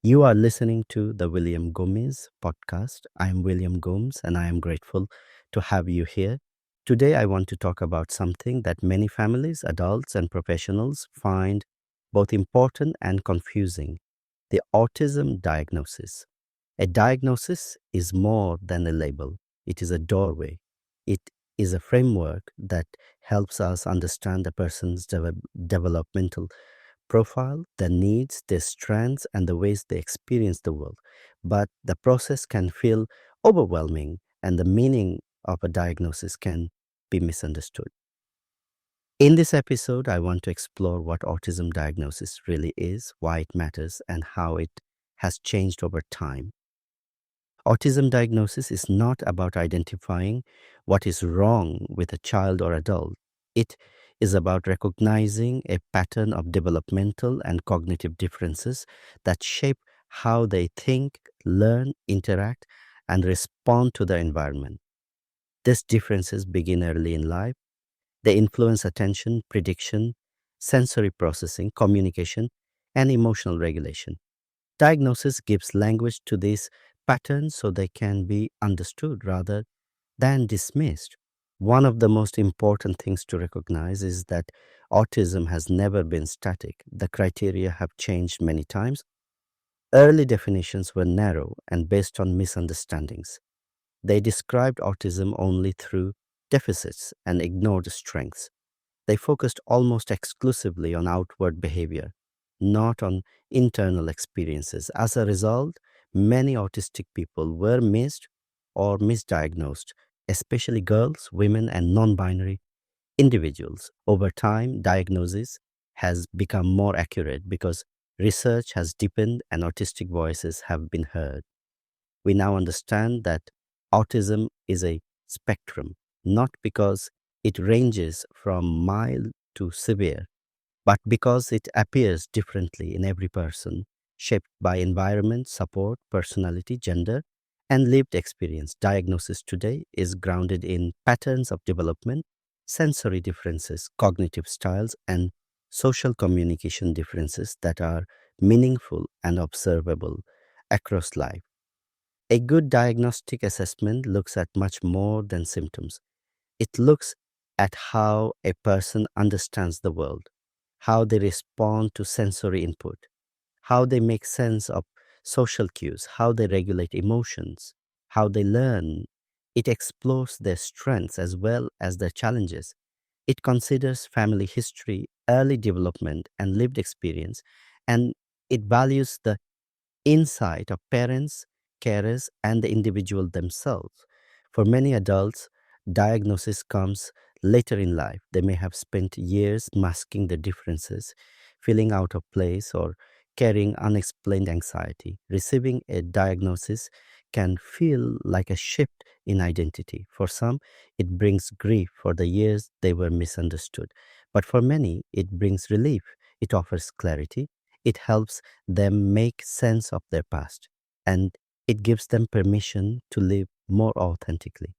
You are listening to the William Gomes Podcast. I am William Gomes and I am grateful to have you here. Today, I want to talk about something that many families, adults, and professionals find both important and confusing: the autism diagnosis. A diagnosis is more than a label, it is a doorway. It is a framework that helps us understand a person's developmental profile, their needs, their strengths, and the ways they experience the world. But the process can feel overwhelming, and the meaning of a diagnosis can be misunderstood. In this episode, I want to explore what autism diagnosis really is, why it matters, and how it has changed over time. Autism diagnosis is not about identifying what is wrong with a child or adult. It is about recognizing a pattern of developmental and cognitive differences that shape how they think, learn, interact, and respond to the environment. These differences begin early in life. They influence attention, prediction, sensory processing, communication, and emotional regulation. Diagnosis gives language to these patterns so they can be understood rather than dismissed. One of the most important things to recognize is that autism has never been static. The criteria have changed many times. Early definitions were narrow and based on misunderstandings. They described autism only through deficits and ignored strengths. They focused almost exclusively on outward behavior, not on internal experiences. As a result, many autistic people were missed or misdiagnosed, especially girls, women, and non binary individuals. Over time, diagnosis has become more accurate because research has deepened and autistic voices have been heard. We now understand that autism is a spectrum, not because it ranges from mild to severe, but because it appears differently in every person, shaped by environment, support, personality, gender, and lived experience. Diagnosis today is grounded in patterns of development, sensory differences, cognitive styles, and social communication differences that are meaningful and observable across life. A good diagnostic assessment looks at much more than symptoms. It looks at how a person understands the world, how they respond to sensory input, how they make sense of social cues, how they regulate emotions, how they learn. It explores their strengths as well as their challenges. It considers family history, early development, and lived experience, and it values the insight of parents, carers, and the individual themselves. For many adults, diagnosis comes later in life. They may have spent years masking the differences, feeling out of place, or carrying unexplained anxiety. Receiving a diagnosis can feel like a shift in identity. For some, it brings grief for the years they were misunderstood. But for many, it brings relief. It offers clarity. It helps them make sense of their past, and it gives them permission to live more authentically.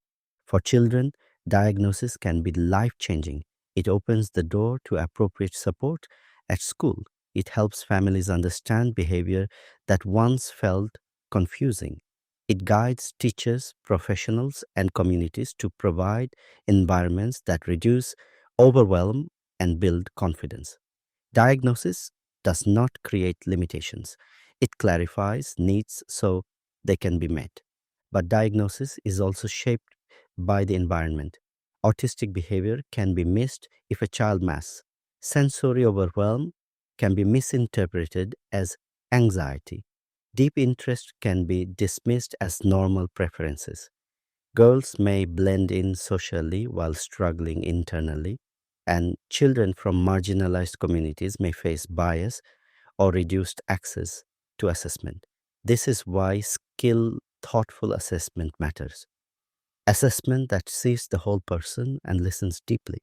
For children, diagnosis can be life changing. It opens the door to appropriate support at school. It helps families understand behavior that once felt confusing. It guides teachers, professionals, and communities to provide environments that reduce overwhelm and build confidence. Diagnosis does not create limitations. It clarifies needs so they can be met. But diagnosis is also shaped by the environment. Autistic behavior can be missed if a child masks. Sensory overwhelm can be misinterpreted as anxiety. Deep interest can be dismissed as normal preferences. Girls may blend in socially while struggling internally, and children from marginalized communities may face bias or reduced access to assessment. This is why thoughtful assessment matters. Assessment that sees the whole person and listens deeply.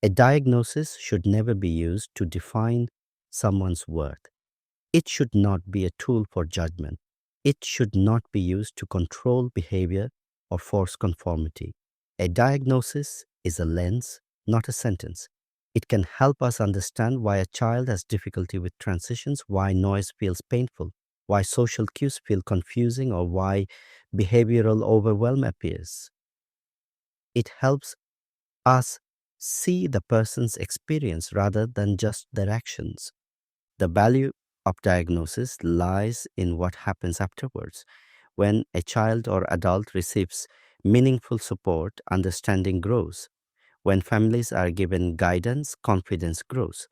A diagnosis should never be used to define someone's worth. It should not be a tool for judgment. It should not be used to control behavior or force conformity. A diagnosis is a lens, not a sentence. It can help us understand why a child has difficulty with transitions, why noise feels painful, why social cues feel confusing, or why behavioral overwhelm appears. It helps us see the person's experience rather than just their actions. The value of diagnosis lies in what happens afterwards. When a child or adult receives meaningful support, understanding grows. When families are given guidance, confidence grows.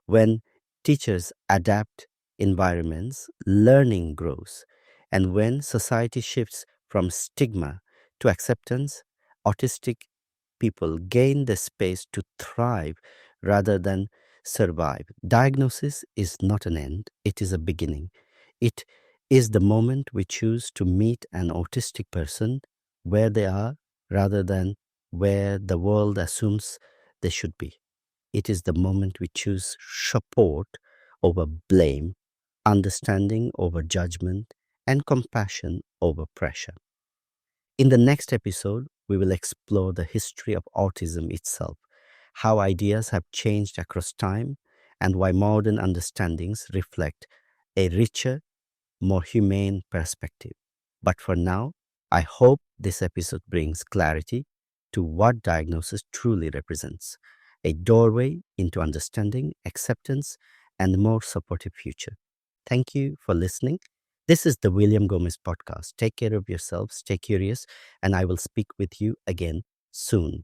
When teachers adapt environments, learning grows. And when society shifts from stigma to acceptance, autistic people gain the space to thrive rather than survive. Diagnosis is not an end, it is a beginning. It is the moment we choose to meet an autistic person where they are rather than where the world assumes they should be. It is the moment we choose support over blame, understanding over judgment, and compassion over pressure. In the next episode, we will explore the history of autism itself, how ideas have changed across time, and why modern understandings reflect a richer, more humane perspective. But for now, I hope this episode brings clarity to what diagnosis truly represents, a doorway into understanding, acceptance, and a more supportive future. Thank you for listening. This is the William Gomes Podcast. Take care of yourselves, stay curious, and I will speak with you again soon.